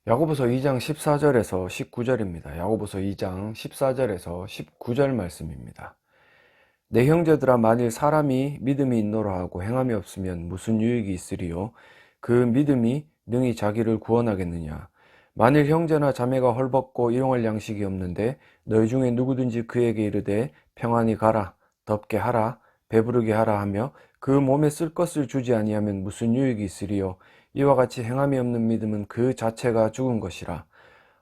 야고보서 2장 14절에서 19절입니다. 야고보서 2장 14절에서 19절 말씀입니다. 내 형제들아, 만일 사람이 믿음이 있노라 하고 행함이 없으면 무슨 유익이 있으리요? 그 믿음이 능히 자기를 구원하겠느냐? 만일 형제나 자매가 헐벗고 일용할 양식이 없는데 너희 중에 누구든지 그에게 이르되 평안히 가라, 덥게 하라, 배부르게 하라 하며 그 몸에 쓸 것을 주지 아니하면 무슨 유익이 있으리요? 이와 같이 행함이 없는 믿음은 그 자체가 죽은 것이라.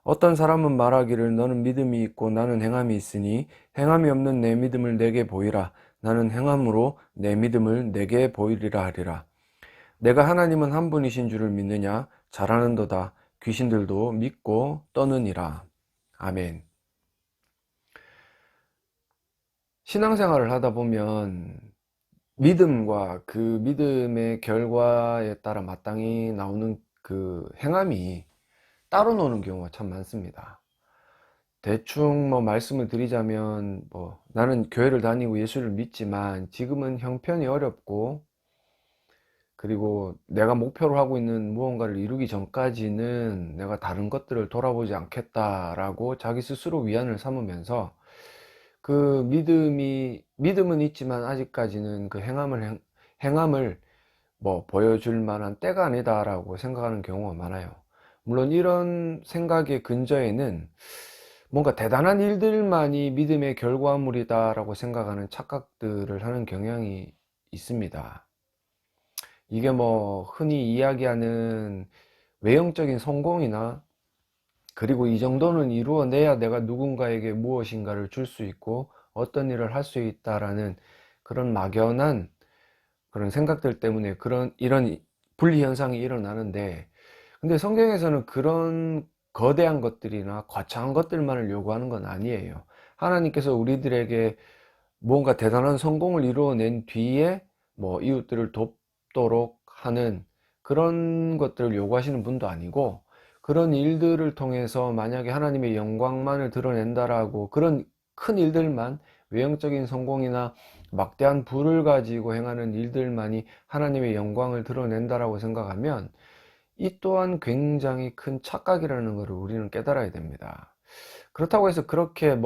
어떤 사람은 말하기를 너는 믿음이 있고 나는 행함이 있으니 행함이 없는 내 믿음을 내게 보이라. 나는 행함으로 내 믿음을 내게 보이리라 하리라. 내가 하나님은 한 분이신 줄을 믿느냐? 잘하는도다. 귀신들도 믿고 떠느니라. 아멘. 신앙생활을 하다 보면 믿음과 그 믿음의 결과에 따라 마땅히 나오는 그 행함이 따로 노는 경우가 참 많습니다. 대충 말씀을 드리자면, 나는 교회를 다니고 예수를 믿지만 지금은 형편이 어렵고, 그리고 내가 목표로 하고 있는 무언가를 이루기 전까지는 내가 다른 것들을 돌아보지 않겠다라고 자기 스스로 위안을 삼으면서, 그 믿음은 있지만 아직까지는 그 행함을 보여줄 만한 때가 아니다라고 생각하는 경우가 많아요. 물론 이런 생각의 근저에는 뭔가 대단한 일들만이 믿음의 결과물이다라고 생각하는 착각들을 하는 경향이 있습니다. 이게 흔히 이야기하는 외형적인 성공이나, 그리고 이 정도는 이루어내야 내가 누군가에게 무엇인가를 줄 수 있고 어떤 일을 할 수 있다라는 그런 막연한 그런 생각들 때문에 이런 분리 현상이 일어나는데, 근데 성경에서는 그런 거대한 것들이나 거창한 것들만을 요구하는 건 아니에요. 하나님께서 우리들에게 뭔가 대단한 성공을 이루어낸 뒤에 이웃들을 돕도록 하는 그런 것들을 요구하시는 분도 아니고, 그런 일들을 통해서 만약에 하나님의 영광만을 드러낸다라고, 그런 큰 일들만, 외형적인 성공이나 막대한 부를 가지고 행하는 일들만이 하나님의 영광을 드러낸다라고 생각하면 이 또한 굉장히 큰 착각이라는 것을 우리는 깨달아야 됩니다. 그렇다고 해서 그렇게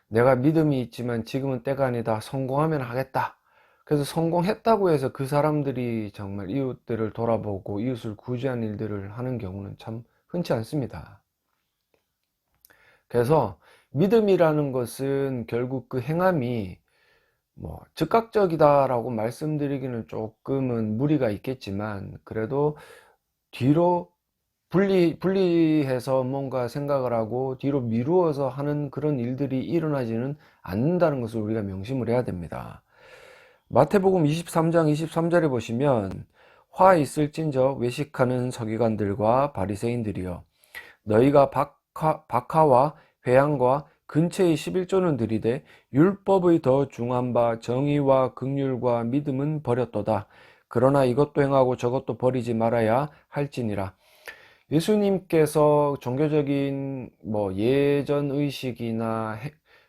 내가 믿음이 있지만 지금은 때가 아니다, 성공하면 하겠다, 그래서 성공했다고 해서 그 사람들이 정말 이웃들을 돌아보고 이웃을 구제하는 일들을 하는 경우는 참 흔치 않습니다. 그래서 믿음이라는 것은 결국 그 행함이 즉각적이다라고 말씀드리기는 조금은 무리가 있겠지만, 그래도 뒤로 분리해서 뭔가 생각을 하고 뒤로 미루어서 하는 그런 일들이 일어나지는 않는다는 것을 우리가 명심을 해야 됩니다. 마태복음 23장 23절에 보시면, 화 있을진저 외식하는 서기관들과 바리새인들이여, 너희가 박하와 회양과 근처의 11조는 들이되 율법의 더 중한 바 정의와 긍휼과 믿음은 버렸도다. 그러나 이것도 행하고 저것도 버리지 말아야 할지니라. 예수님께서 종교적인 예전 의식이나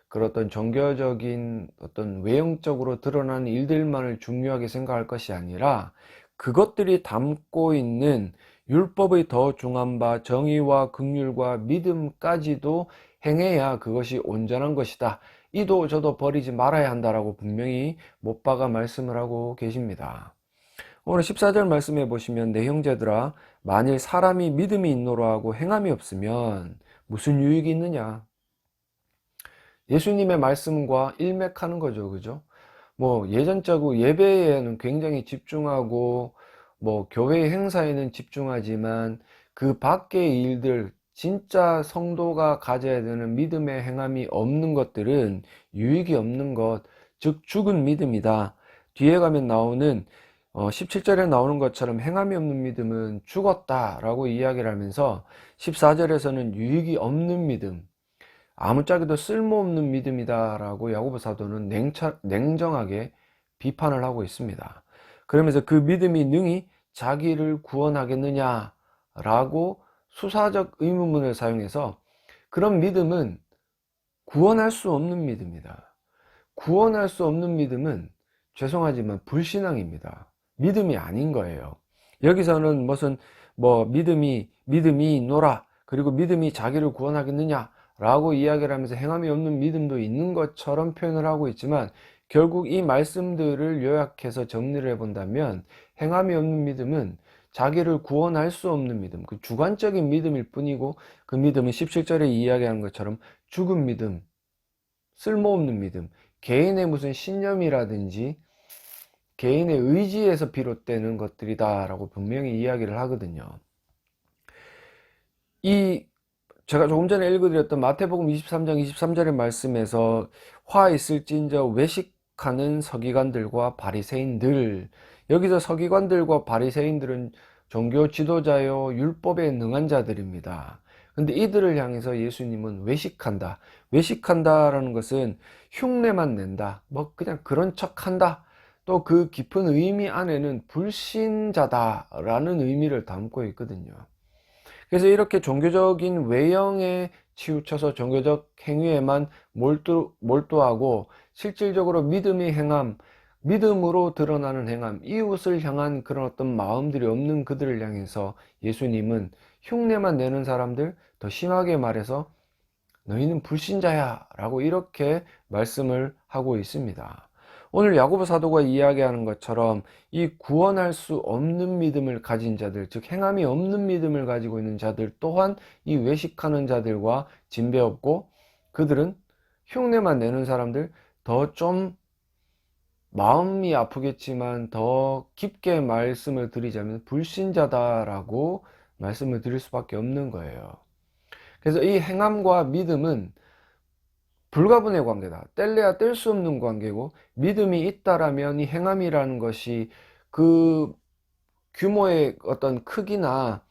그런 종교적인 어떤 외형적으로 드러나는 일들만을 중요하게 생각할 것이 아니라, 그것들이 담고 있는 율법의 더 중한 바 정의와 긍휼과 믿음까지도 행해야 그것이 온전한 것이다. 이도 저도 버리지 말아야 한다라고 분명히 못 박아 말씀을 하고 계십니다. 오늘 14절 말씀해 보시면, 내 형제들아, 만일 사람이 믿음이 있노라 하고 행함이 없으면 무슨 유익이 있느냐? 예수님의 말씀과 일맥하는 거죠. 그죠? 예전적으로 예배에는 굉장히 집중하고 교회 행사에는 집중하지만 그 밖의 일들, 진짜 성도가 가져야 되는 믿음의 행함이 없는 것들은 유익이 없는 것, 즉 죽은 믿음이다. 뒤에 가면 나오는 17절에 나오는 것처럼 행함이 없는 믿음은 죽었다라고 이야기를 하면서, 14절에서는 유익이 없는 믿음, 아무짝에도 쓸모없는 믿음이다라고 야고보 사도는 냉정하게 비판을 하고 있습니다. 그러면서 그 믿음이 능히 자기를 구원하겠느냐라고 수사적 의문문을 사용해서, 그런 믿음은 구원할 수 없는 믿음이다. 구원할 수 없는 믿음은 죄송하지만 불신앙입니다. 믿음이 아닌 거예요. 여기서는 무슨 믿음이 믿음이 있노라. 그리고 믿음이 자기를 구원하겠느냐 라고 이야기를 하면서 행함이 없는 믿음도 있는 것처럼 표현을 하고 있지만, 결국 이 말씀들을 요약해서 정리를 해본다면 행함이 없는 믿음은 자기를 구원할 수 없는 믿음, 그 주관적인 믿음일 뿐이고, 그 믿음은 17절에 이야기하는 것처럼 죽은 믿음, 쓸모없는 믿음, 개인의 무슨 신념이라든지 개인의 의지에서 비롯되는 것들이다 라고 분명히 이야기를 하거든요. 이 제가 조금 전에 읽어드렸던 마태복음 23장 23절의 말씀에서 화 있을진저 외식하는 서기관들과 바리새인들, 여기서 서기관들과 바리새인들은 종교 지도자요 율법에 능한 자들입니다. 근데 이들을 향해서 예수님은 외식한다, 외식한다라는 것은 흉내만 낸다, 뭐 그냥 그런 척한다, 또 그 깊은 의미 안에는 불신자다라는 의미를 담고 있거든요. 그래서 이렇게 종교적인 외형에 치우쳐서 종교적 행위에만 몰두하고 실질적으로 믿음의 행함, 믿음으로 드러나는 행함, 이웃을 향한 그런 어떤 마음들이 없는 그들을 향해서 예수님은 흉내만 내는 사람들, 더 심하게 말해서 너희는 불신자야 라고 이렇게 말씀을 하고 있습니다. 오늘 야고보 사도가 이야기하는 것처럼 이 구원할 수 없는 믿음을 가진 자들, 즉 행함이 없는 믿음을 가지고 있는 자들 또한 이 외식하는 자들과 진배없고, 그들은 흉내만 내는 사람들, 더 좀 마음이 아프겠지만 더 깊게 말씀을 드리자면 불신자다라고 말씀을 드릴 수밖에 없는 거예요. 그래서 이 행함과 믿음은 불가분의 관계다. 뗄래야 뗄 수 없는 관계고, 믿음이 있다라면 이 행함이라는 것이 그 규모의 어떤 크기나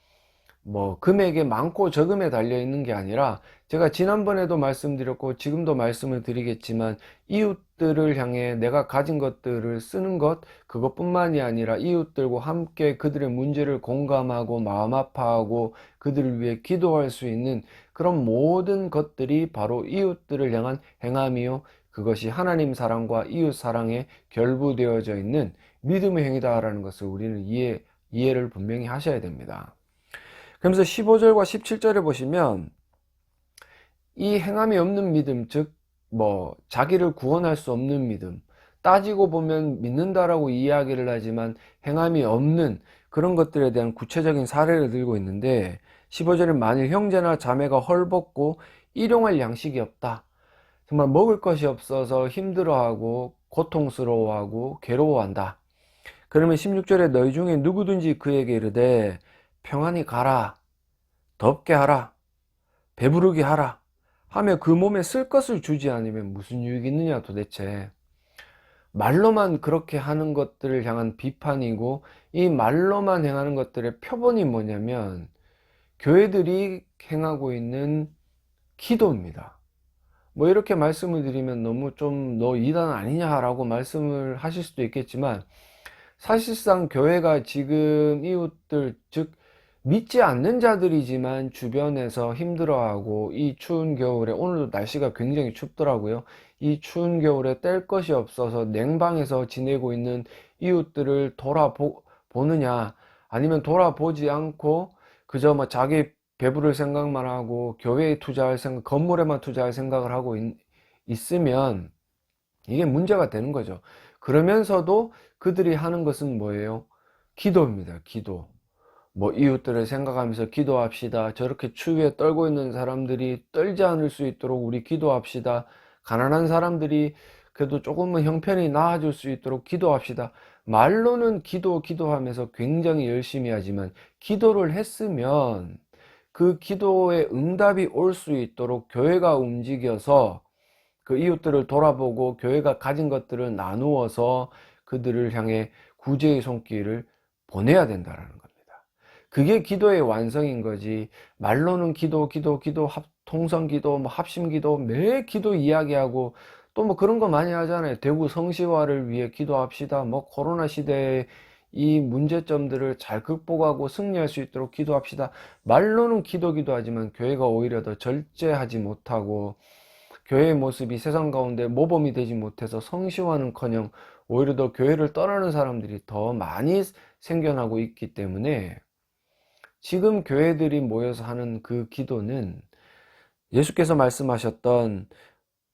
뭐 금액의 많고 적음에 달려 있는 게 아니라, 제가 지난번에도 말씀드렸고 지금도 말씀을 드리겠지만, 이웃들을 향해 내가 가진 것들을 쓰는 것, 그것뿐만이 아니라 이웃들과 함께 그들의 문제를 공감하고 마음 아파하고 그들을 위해 기도할 수 있는 그런 모든 것들이 바로 이웃들을 향한 행함이요, 그것이 하나님 사랑과 이웃 사랑에 결부되어져 있는 믿음의 행위다라는 것을 우리는 이해를 분명히 하셔야 됩니다. 그러면서 15절과 17절에 보시면 이 행함이 없는 믿음, 즉 뭐 자기를 구원할 수 없는 믿음, 따지고 보면 믿는다라고 이야기를 하지만 행함이 없는 그런 것들에 대한 구체적인 사례를 들고 있는데, 15절에 만일 형제나 자매가 헐벗고 일용할 양식이 없다, 정말 먹을 것이 없어서 힘들어하고 고통스러워하고 괴로워한다, 그러면 16절에 너희 중에 누구든지 그에게 이르되 평안히 가라, 덥게 하라, 배부르게 하라 하며 그 몸에 쓸 것을 주지 않으면 무슨 유익이 있느냐 도대체. 말로만 그렇게 하는 것들을 향한 비판이고, 이 말로만 행하는 것들의 표본이 뭐냐면 교회들이 행하고 있는 기도입니다. 뭐 이렇게 말씀을 드리면 너무 좀 너 이단 아니냐라고 말씀을 하실 수도 있겠지만, 사실상 교회가 지금 이웃들, 즉 믿지 않는 자들이지만 주변에서 힘들어하고, 이 추운 겨울에, 오늘도 날씨가 굉장히 춥더라고요. 이 추운 겨울에 뗄 것이 없어서 냉방에서 지내고 있는 이웃들을 돌아보느냐, 아니면 돌아보지 않고 그저 뭐 자기 배부를 생각만 하고 교회에 투자할 생각, 건물에만 투자할 생각을 하고 있으면 이게 문제가 되는 거죠. 그러면서도 그들이 하는 것은 뭐예요? 기도입니다. 기도. 뭐 이웃들을 생각하면서 기도합시다. 저렇게 추위에 떨고 있는 사람들이 떨지 않을 수 있도록 우리 기도합시다. 가난한 사람들이 그래도 조금은 형편이 나아질 수 있도록 기도합시다. 말로는 기도하면서 굉장히 열심히 하지만, 기도를 했으면 그 기도에 응답이 올 수 있도록 교회가 움직여서 그 이웃들을 돌아보고 교회가 가진 것들을 나누어서 그들을 향해 구제의 손길을 보내야 된다는 겁니다. 그게 기도의 완성인 거지. 말로는 기도, 통성 기도, 뭐 합심 기도, 매 기도 이야기하고 또 뭐 그런 거 많이 하잖아요. 대구 성시화를 위해 기도합시다. 뭐 코로나 시대에 이 문제점들을 잘 극복하고 승리할 수 있도록 기도합시다. 말로는 기도하지만 교회가 오히려 더 절제하지 못하고, 교회의 모습이 세상 가운데 모범이 되지 못해서 성시화는커녕 오히려 더 교회를 떠나는 사람들이 더 많이 생겨나고 있기 때문에, 지금 교회들이 모여서 하는 그 기도는 예수께서 말씀하셨던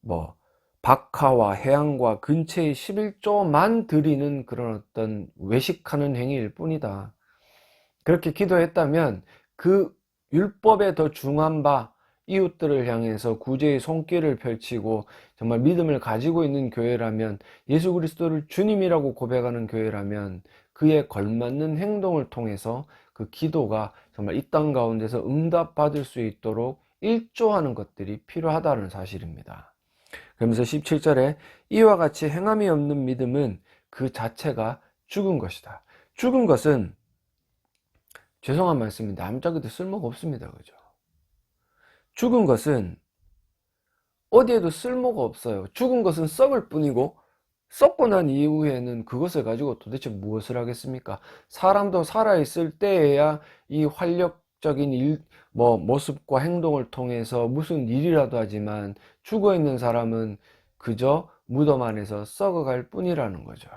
뭐 박하와 해양과 근처의 11조만 드리는 그런 어떤 외식하는 행위일 뿐이다. 그렇게 기도했다면 그 율법에 더 중한 바 이웃들을 향해서 구제의 손길을 펼치고 정말 믿음을 가지고 있는 교회라면, 예수 그리스도를 주님이라고 고백하는 교회라면 그에 걸맞는 행동을 통해서 그 기도가 정말 이 땅 가운데서 응답받을 수 있도록 일조하는 것들이 필요하다는 사실입니다. 그러면서 17절에 이와 같이 행함이 없는 믿음은 그 자체가 죽은 것이다. 죽은 것은, 죄송한 말씀인데 아무짝에도 쓸모가 없습니다. 그죠? 죽은 것은 어디에도 쓸모가 없어요. 죽은 것은 썩을 뿐이고, 썩고 난 이후에는 그것을 가지고 도대체 무엇을 하겠습니까? 사람도 살아있을 때에야 이 활력적인 모습과 행동을 통해서 무슨 일이라도 하지만, 죽어있는 사람은 그저 무덤 안에서 썩어갈 뿐이라는 거죠.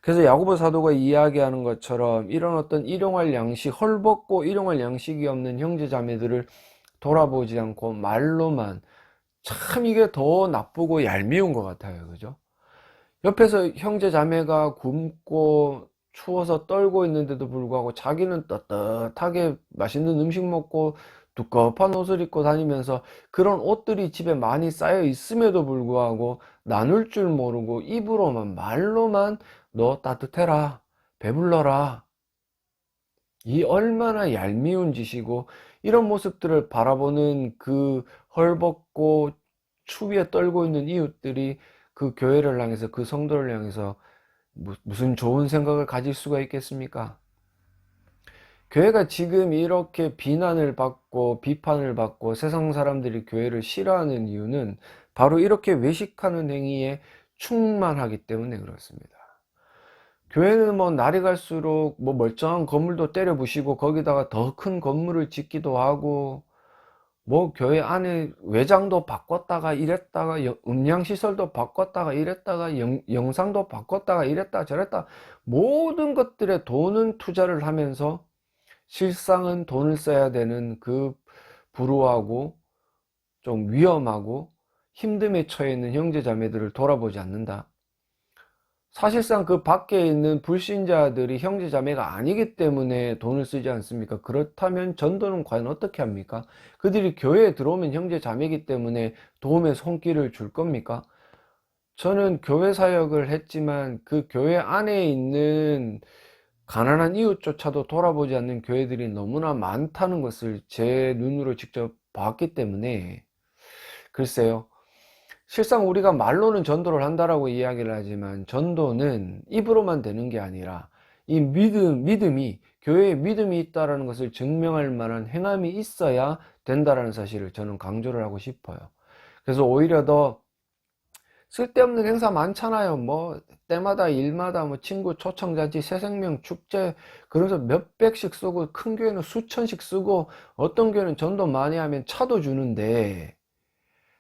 그래서 야고보 사도가 이야기하는 것처럼 이런 어떤 일용할 양식, 헐벗고 일용할 양식이 없는 형제 자매들을 돌아보지 않고 말로만, 참 이게 더 나쁘고 얄미운 것 같아요. 그죠? 옆에서 형제 자매가 굶고 추워서 떨고 있는데도 불구하고 자기는 떳떳하게 맛있는 음식 먹고 두껍은 옷을 입고 다니면서, 그런 옷들이 집에 많이 쌓여 있음에도 불구하고 나눌 줄 모르고 입으로만, 말로만 너 따뜻해라, 배불러라, 이 얼마나 얄미운 짓이고, 이런 모습들을 바라보는 그 헐벗고 추위에 떨고 있는 이웃들이 그 교회를 향해서, 그 성도를 향해서 무슨 좋은 생각을 가질 수가 있겠습니까? 교회가 지금 이렇게 비난을 받고 비판을 받고 세상 사람들이 교회를 싫어하는 이유는 바로 이렇게 외식하는 행위에 충만하기 때문에 그렇습니다. 교회는 뭐 날이 갈수록 뭐 멀쩡한 건물도 때려 부시고 거기다가 더 큰 건물을 짓기도 하고, 뭐 교회 안에 외장도 바꿨다가 이랬다가 음향시설도 바꿨다가 이랬다가 영상도 바꿨다가 이랬다 저랬다, 모든 것들에 돈은 투자를 하면서 실상은 돈을 써야 되는 그 불우하고 좀 위험하고 힘듦에 처해 있는 형제자매들을 돌아보지 않는다. 사실상 그 밖에 있는 불신자들이 형제자매가 아니기 때문에 돈을 쓰지 않습니까? 그렇다면 전도는 과연 어떻게 합니까? 그들이 교회에 들어오면 형제자매이기 때문에 도움의 손길을 줄 겁니까? 저는 교회 사역을 했지만 그 교회 안에 있는 가난한 이웃조차도 돌아보지 않는 교회들이 너무나 많다는 것을 제 눈으로 직접 봤기 때문에, 글쎄요, 실상 우리가 말로는 전도를 한다라고 이야기를 하지만 전도는 입으로만 되는 게 아니라 이 믿음이, 교회에 믿음이 있다라는 것을 증명할 만한 행함이 있어야 된다라는 사실을 저는 강조를 하고 싶어요. 그래서 오히려 더 쓸데없는 행사 많잖아요. 뭐 때마다 일마다 뭐 친구 초청잔치, 새생명 축제, 그래서 몇백씩 쓰고, 큰 교회는 수천씩 쓰고, 어떤 교회는 전도 많이 하면 차도 주는데,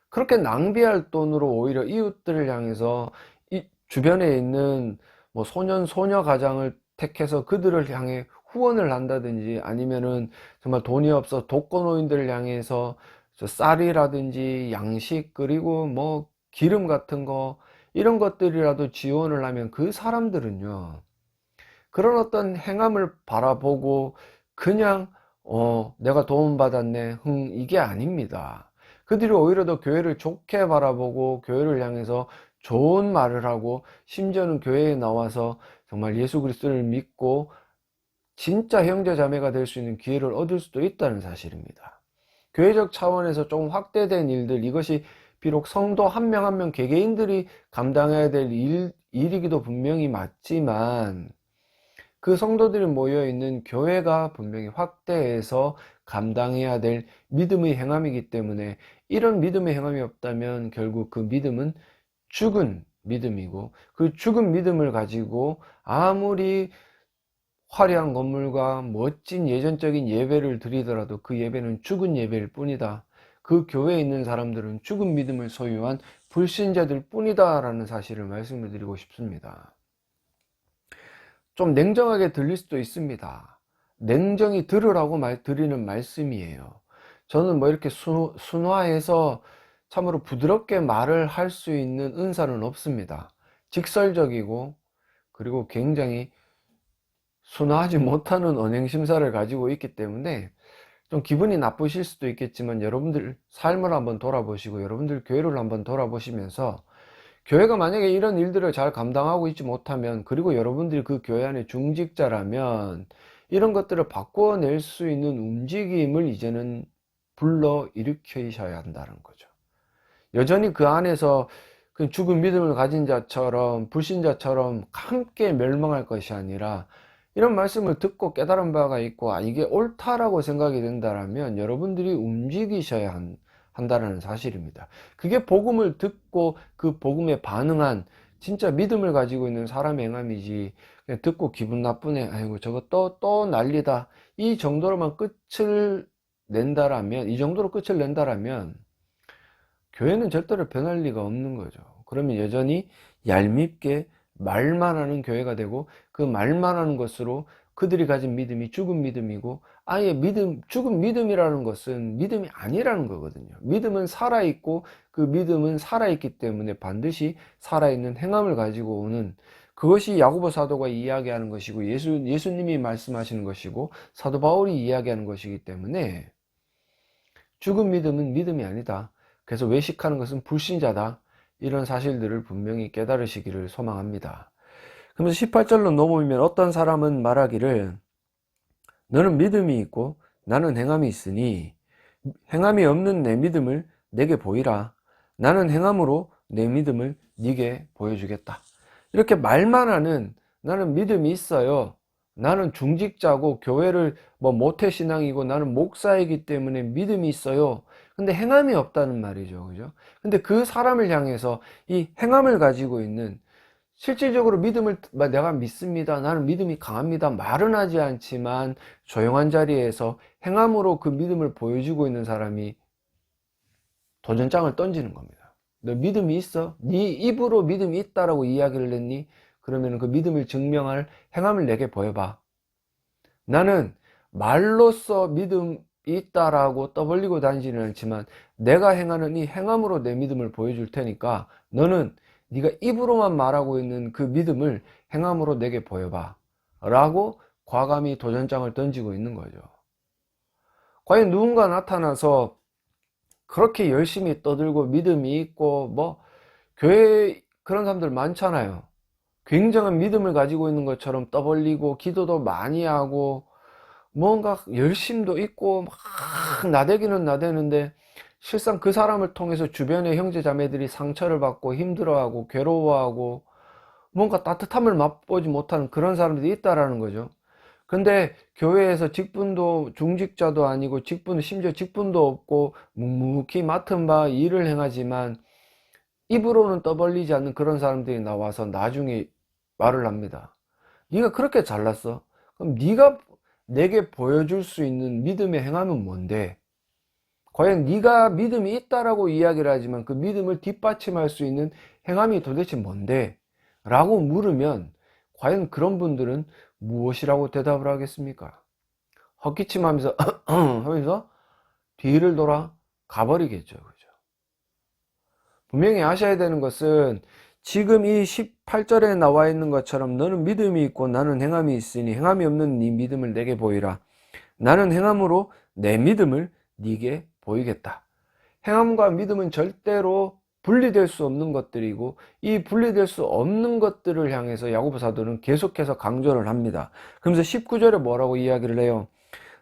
그렇게 낭비할 돈으로 오히려 이웃들을 향해서 이 주변에 있는 뭐 소년 소녀 가장을 택해서 그들을 향해 후원을 한다든지, 아니면은 정말 돈이 없어 독거노인들을 향해서 쌀이라든지 양식, 그리고 뭐 기름 같은 거, 이런 것들이라도 지원을 하면 그 사람들은요, 그런 어떤 행함을 바라보고 그냥 내가 도움받았네, 이게 아닙니다. 그들이 오히려 더 교회를 좋게 바라보고 교회를 향해서 좋은 말을 하고, 심지어는 교회에 나와서 정말 예수 그리스도를 믿고 진짜 형제 자매가 될 수 있는 기회를 얻을 수도 있다는 사실입니다. 교회적 차원에서 좀 확대된 일들, 이것이 비록 성도 한 명 한 명 개개인들이 감당해야 될 일이기도 분명히 맞지만, 그 성도들이 모여있는 교회가 분명히 확대해서 감당해야 될 믿음의 행함이기 때문에, 이런 믿음의 행함이 없다면 결국 그 믿음은 죽은 믿음이고, 그 죽은 믿음을 가지고 아무리 화려한 건물과 멋진 예전적인 예배를 드리더라도 그 예배는 죽은 예배일 뿐이다. 그 교회에 있는 사람들은 죽은 믿음을 소유한 불신자들 뿐이다 라는 사실을 말씀을 드리고 싶습니다. 좀 냉정하게 들릴 수도 있습니다. 냉정히 들으라고 드리는 말씀이에요. 저는 뭐 이렇게 순화해서 참으로 부드럽게 말을 할 수 있는 은사는 없습니다. 직설적이고, 그리고 굉장히 순화하지 못하는 언행심사를 가지고 있기 때문에 좀 기분이 나쁘실 수도 있겠지만, 여러분들 삶을 한번 돌아보시고 여러분들 교회를 한번 돌아보시면서, 교회가 만약에 이런 일들을 잘 감당하고 있지 못하면, 그리고 여러분들이 그 교회 안에 중직자라면 이런 것들을 바꿔낼 수 있는 움직임을 이제는 불러 일으키셔야 한다는 거죠. 여전히 그 안에서 그 죽은 믿음을 가진 자처럼, 불신자처럼 함께 멸망할 것이 아니라, 이런 말씀을 듣고 깨달은 바가 있고 이게 옳다라고 생각이 된다면 여러분들이 움직이셔야 한다는 사실입니다. 그게 복음을 듣고 그 복음에 반응한 진짜 믿음을 가지고 있는 사람의 행함이지, 그냥 듣고 기분 나쁘네, 아이고 저거 또 난리다, 이 정도로만 끝을 낸다라면, 이 정도로 끝을 낸다라면 교회는 절대로 변할 리가 없는 거죠. 그러면 여전히 얄밉게 말만 하는 교회가 되고, 그 말만 하는 것으로 그들이 가진 믿음이 죽은 믿음이고, 아예 죽은 믿음이라는 것은 믿음이 아니라는 거거든요. 믿음은 살아있고, 그 믿음은 살아있기 때문에 반드시 살아있는 행함을 가지고 오는, 그것이 야고보 사도가 이야기하는 것이고, 예수님이 말씀하시는 것이고, 사도 바울이 이야기하는 것이기 때문에 죽은 믿음은 믿음이 아니다, 그래서 외식하는 것은 불신자다, 이런 사실들을 분명히 깨달으시기를 소망합니다. 그러면서 18절로 넘어오면 어떤 사람은 말하기를, 너는 믿음이 있고 나는 행함이 있으니 행함이 없는 내 믿음을 내게 보이라. 나는 행함으로 내 믿음을 네게 보여주겠다. 이렇게 말만 하는, 나는 믿음이 있어요, 나는 중직자고 교회를 뭐 모태신앙이고 나는 목사이기 때문에 믿음이 있어요, 근데 행함이 없다는 말이죠. 그죠? 근데 그 사람을 향해서 이 행함을 가지고 있는, 실질적으로 믿음을 내가 믿습니다, 나는 믿음이 강합니다 말은 하지 않지만 조용한 자리에서 행함으로 그 믿음을 보여주고 있는 사람이 도전장을 던지는 겁니다. 너 믿음이 있어? 네 입으로 믿음이 있다라고 이야기를 했니? 그러면 그 믿음을 증명할 행함을 내게 보여봐. 나는 말로써 믿음이 있다라고 떠벌리고 다니지는 않지만 내가 행하는 이 행함으로 내 믿음을 보여줄 테니까, 너는 네가 입으로만 말하고 있는 그 믿음을 행함으로 내게 보여봐 라고 과감히 도전장을 던지고 있는 거죠. 과연 누군가 나타나서 그렇게 열심히 떠들고 믿음이 있고, 뭐 교회에 그런 사람들 많잖아요. 굉장한 믿음을 가지고 있는 것처럼 떠벌리고 기도도 많이 하고 뭔가 열심도 있고 막 나대기는 나대는데, 실상 그 사람을 통해서 주변의 형제 자매들이 상처를 받고 힘들어하고 괴로워하고 뭔가 따뜻함을 맛보지 못하는 그런 사람들이 있다라는 거죠. 근데 교회에서 직분도, 중직자도 아니고 심지어 직분도 없고 묵묵히 맡은 바 일을 행하지만 입으로는 떠벌리지 않는 그런 사람들이 나와서 나중에 말을 합니다. 네가 그렇게 잘났어? 그럼 네가 내게 보여줄 수 있는 믿음의 행함은 뭔데? 과연 네가 믿음이 있다라고 이야기를 하지만 그 믿음을 뒷받침할 수 있는 행함이 도대체 뭔데? 라고 물으면 과연 그런 분들은 무엇이라고 대답을 하겠습니까? 헛기침하면서 하면서 뒤를 돌아 가버리겠죠. 그죠? 분명히 아셔야 되는 것은, 지금 이 18절에 나와 있는 것처럼 너는 믿음이 있고 나는 행함이 있으니 행함이 없는 네 믿음을 내게 보이라. 나는 행함으로 내 믿음을 네게 보이겠다. 행함과 믿음은 절대로 분리될 수 없는 것들이고, 이 분리될 수 없는 것들을 향해서 야고보 사도는 계속해서 강조를 합니다. 그러면서 19절에 뭐라고 이야기를 해요?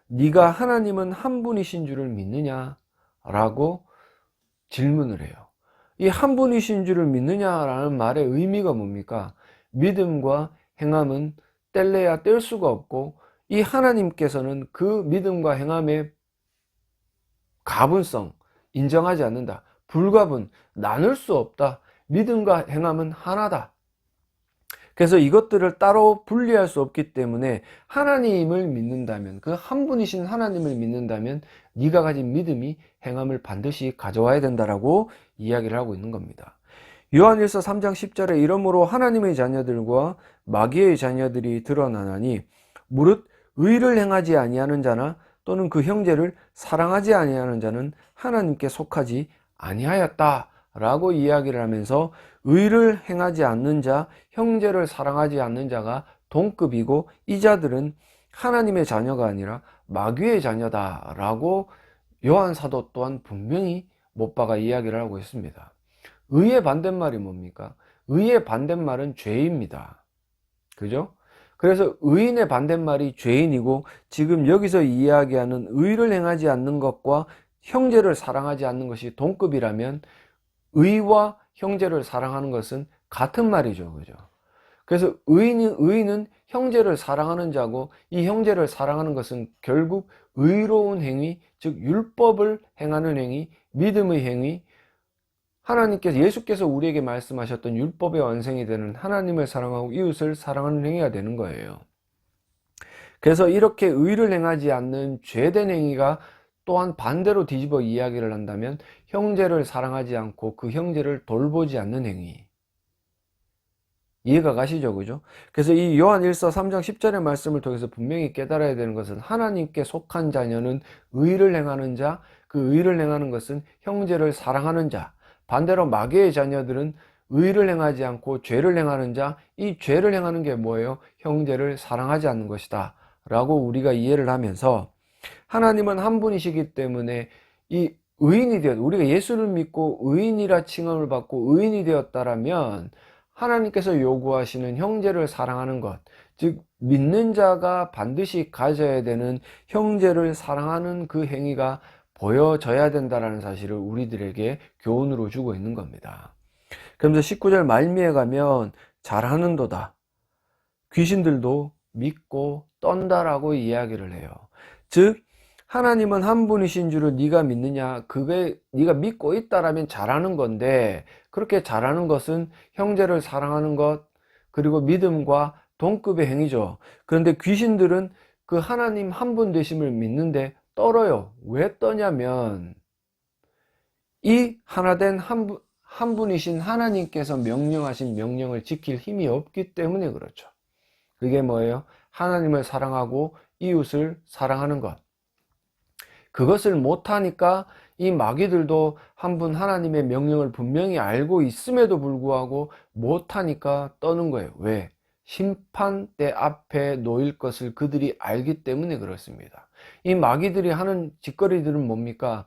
네가 하나님은 한 분이신 줄을 믿느냐? 라고 질문을 해요. 이 한 분이신 줄을 믿느냐라는 말의 의미가 뭡니까? 믿음과 행함은 뗄래야 뗄 수가 없고, 이 하나님께서는 그 믿음과 행함의 가분성 인정하지 않는다. 불가분, 나눌 수 없다. 믿음과 행함은 하나다. 그래서 이것들을 따로 분리할 수 없기 때문에 하나님을 믿는다면, 그 한 분이신 하나님을 믿는다면 네가 가진 믿음이 행함을 반드시 가져와야 된다라고 이야기를 하고 있는 겁니다. 요한일서 3장 10절에 이러므로 하나님의 자녀들과 마귀의 자녀들이 드러나나니 무릇 의를 행하지 아니하는 자나 또는 그 형제를 사랑하지 아니하는 자는 하나님께 속하지 아니하였다 라고 이야기를 하면서 의를 행하지 않는 자, 형제를 사랑하지 않는 자가 동급이고 이 자들은 하나님의 자녀가 아니라 마귀의 자녀다 라고 요한 사도 또한 분명히 못 박아 이야기를 하고 있습니다. 의의 반대말이 뭡니까? 의의 반대말은 죄입니다. 그죠? 그래서 의인의 반대말이 죄인이고 지금 여기서 이야기하는 의를 행하지 않는 것과 형제를 사랑하지 않는 것이 동급이라면 의와 형제를 사랑하는 것은 같은 말이죠. 그죠? 그래서 의인은 형제를 사랑하는 자고 이 형제를 사랑하는 것은 결국 의로운 행위, 즉 율법을 행하는 행위, 믿음의 행위, 하나님께서 예수께서 우리에게 말씀하셨던 율법의 완성이 되는 하나님을 사랑하고 이웃을 사랑하는 행위가 되는 거예요. 그래서 이렇게 의를 행하지 않는 죄된 행위가 또한 반대로 뒤집어 이야기를 한다면 형제를 사랑하지 않고 그 형제를 돌보지 않는 행위. 이해가 가시죠? 그죠? 그래서 이 요한 1서 3장 10절의 말씀을 통해서 분명히 깨달아야 되는 것은 하나님께 속한 자녀는 의를 행하는 자, 그 의를 행하는 것은 형제를 사랑하는 자, 반대로 마귀의 자녀들은 의를 행하지 않고 죄를 행하는 자, 이 죄를 행하는 게 뭐예요? 형제를 사랑하지 않는 것이다 라고 우리가 이해를 하면서 하나님은 한 분이시기 때문에 이 의인이 되었, 우리가 예수를 믿고 의인이라 칭함을 받고 의인이 되었다라면 하나님께서 요구하시는 형제를 사랑하는 것, 즉 믿는 자가 반드시 가져야 되는 형제를 사랑하는 그 행위가 보여져야 된다는 사실을 우리들에게 교훈으로 주고 있는 겁니다. 그러면서 19절 말미에 가면 잘하는도다, 귀신들도 믿고 떤다라고 이야기를 해요. 즉 하나님은 한 분이신 줄을 네가 믿느냐, 그게 네가 믿고 있다라면 잘하는 건데, 그렇게 잘하는 것은 형제를 사랑하는 것, 그리고 믿음과 동급의 행위죠. 그런데 귀신들은 그 하나님 한 분 되심을 믿는데 떨어요. 왜 떠냐면 이 하나된 한 분이신 하나님께서 명령하신 명령을 지킬 힘이 없기 때문에 그렇죠. 그게 뭐예요? 하나님을 사랑하고 이웃을 사랑하는 것. 그것을 못하니까 이 마귀들도 한 분 하나님의 명령을 분명히 알고 있음에도 불구하고 못하니까 떠는 거예요. 왜? 심판대 앞에 놓일 것을 그들이 알기 때문에 그렇습니다. 이 마귀들이 하는 짓거리들은 뭡니까?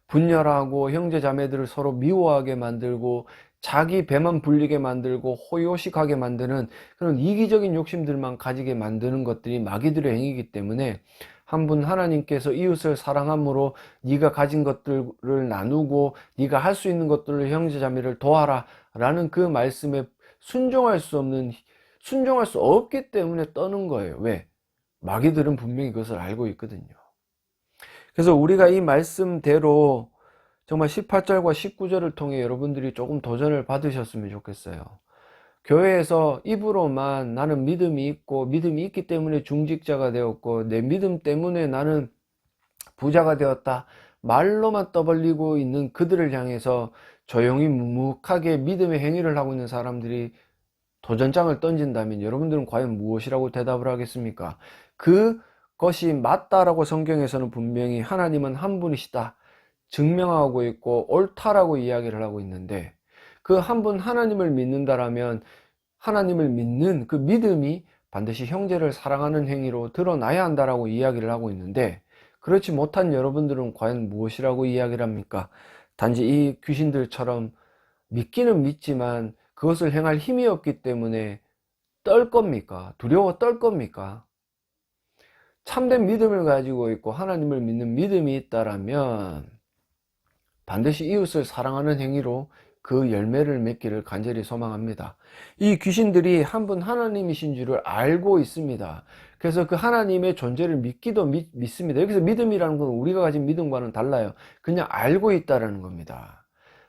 분열하고 형제자매들을 서로 미워하게 만들고 자기 배만 불리게 만들고 호요식하게 만드는 그런 이기적인 욕심들만 가지게 만드는 것들이 마귀들의 행위이기 때문에 한 분 하나님께서 이웃을 사랑함으로 네가 가진 것들을 나누고 네가 할 수 있는 것들을 형제자매를 도와라 라는 그 말씀에 순종할 수 없기 때문에 떠는 거예요. 왜? 마귀들은 분명히 그것을 알고 있거든요. 그래서 우리가 이 말씀대로 정말 18절과 19절을 통해 여러분들이 조금 도전을 받으셨으면 좋겠어요. 교회에서 입으로만 나는 믿음이 있고 믿음이 있기 때문에 중직자가 되었고 내 믿음 때문에 나는 부자가 되었다, 말로만 떠벌리고 있는 그들을 향해서 조용히 묵묵하게 믿음의 행위를 하고 있는 사람들이 도전장을 던진다면 여러분들은 과연 무엇이라고 대답을 하겠습니까? 그것이 맞다라고 성경에서는 분명히 하나님은 한 분이시다 증명하고 있고 옳다라고 이야기를 하고 있는데, 그 한 분 하나님을 믿는다라면 하나님을 믿는 그 믿음이 반드시 형제를 사랑하는 행위로 드러나야 한다라고 이야기를 하고 있는데, 그렇지 못한 여러분들은 과연 무엇이라고 이야기를 합니까? 단지 이 귀신들처럼 믿기는 믿지만 그것을 행할 힘이 없기 때문에 떨 겁니까? 두려워 떨 겁니까? 참된 믿음을 가지고 있고 하나님을 믿는 믿음이 있다라면 반드시 이웃을 사랑하는 행위로 그 열매를 맺기를 간절히 소망합니다. 이 귀신들이 한 분 하나님이신 줄을 알고 있습니다. 그래서 그 하나님의 존재를 믿기도 믿습니다. 여기서 믿음이라는 건 우리가 가진 믿음과는 달라요. 그냥 알고 있다라는 겁니다.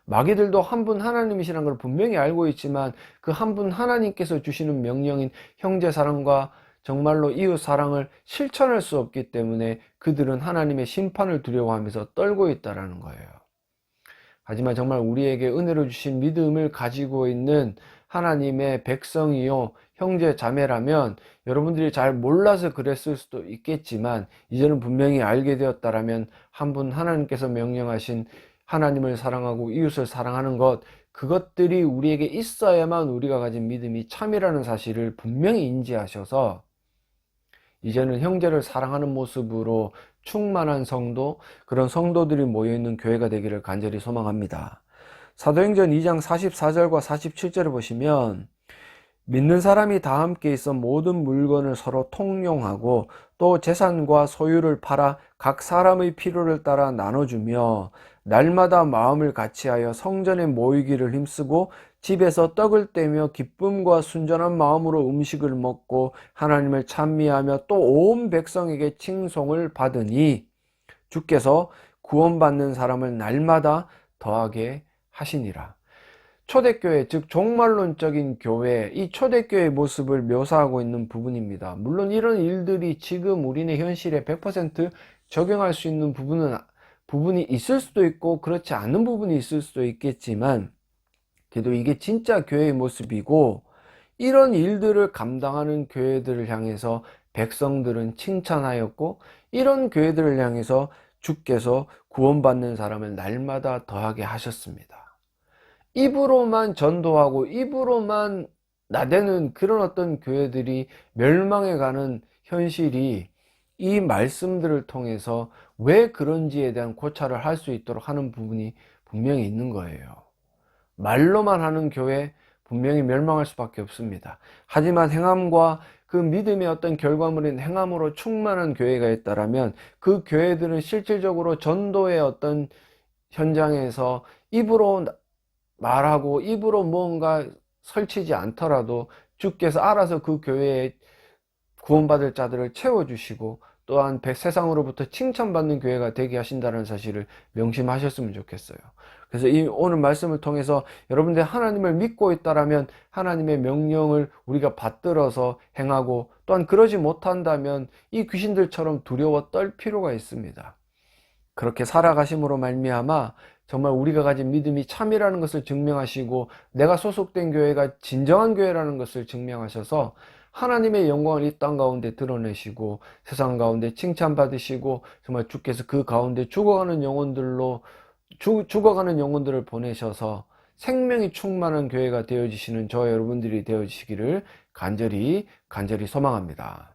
마귀들도 한 분 하나님이시라는 걸 분명히 알고 있지만 그 한 분 하나님께서 주시는 명령인 형제 사랑과 정말로 이웃 사랑을 실천할 수 없기 때문에 그들은 하나님의 심판을 두려워하면서 떨고 있다라는 거예요. 하지만 정말 우리에게 은혜로 주신 믿음을 가지고 있는 하나님의 백성이요 형제 자매라면, 여러분들이 잘 몰라서 그랬을 수도 있겠지만 이제는 분명히 알게 되었다라면, 한 분 하나님께서 명령하신 하나님을 사랑하고 이웃을 사랑하는 것, 그것들이 우리에게 있어야만 우리가 가진 믿음이 참이라는 사실을 분명히 인지하셔서 이제는 형제를 사랑하는 모습으로 충만한 성도, 그런 성도들이 모여있는 교회가 되기를 간절히 소망합니다. 사도행전 2장 44절과 47절을 보시면, 믿는 사람이 다 함께 있어 모든 물건을 서로 통용하고 또 재산과 소유를 팔아 각 사람의 필요를 따라 나눠주며 날마다 마음을 같이하여 성전에 모이기를 힘쓰고 집에서 떡을 떼며 기쁨과 순전한 마음으로 음식을 먹고 하나님을 찬미하며 또 온 백성에게 칭송을 받으니 주께서 구원받는 사람을 날마다 더하게 하시니라. 초대교회, 즉 종말론적인 교회, 이 초대교회의 모습을 묘사하고 있는 부분입니다. 물론 이런 일들이 지금 우리네 현실에 100% 적용할 수 있는 부분이 있을 수도 있고 그렇지 않은 부분이 있을 수도 있겠지만, 그래도 이게 진짜 교회의 모습이고, 이런 일들을 감당하는 교회들을 향해서 백성들은 칭찬하였고, 이런 교회들을 향해서 주께서 구원받는 사람을 날마다 더하게 하셨습니다. 입으로만 전도하고 입으로만 나대는 그런 어떤 교회들이 멸망해가는 현실이 이 말씀들을 통해서 왜 그런지에 대한 고찰을 할 수 있도록 하는 부분이 분명히 있는 거예요. 말로만 하는 교회 분명히 멸망할 수밖에 없습니다. 하지만 행함과 그 믿음의 어떤 결과물인 행함으로 충만한 교회가 있다라면, 그 교회들은 실질적으로 전도의 어떤 현장에서 입으로 말하고 입으로 뭔가 설치지 않더라도 주께서 알아서 그 교회에 구원받을 자들을 채워주시고, 또한 세상으로부터 칭찬받는 교회가 되게 하신다는 사실을 명심하셨으면 좋겠어요. 그래서 이 오늘 말씀을 통해서 여러분들 하나님을 믿고 있다라면 하나님의 명령을 우리가 받들어서 행하고, 또한 그러지 못한다면 이 귀신들처럼 두려워 떨 필요가 있습니다. 그렇게 살아가심으로 말미암아 정말 우리가 가진 믿음이 참이라는 것을 증명하시고, 내가 소속된 교회가 진정한 교회라는 것을 증명하셔서 하나님의 영광을 이 땅 가운데 드러내시고 세상 가운데 칭찬받으시고, 정말 주께서 그 가운데 죽어가는 영혼들을 보내셔서 생명이 충만한 교회가 되어지시는 저와 여러분들이 되어지시기를 간절히 소망합니다.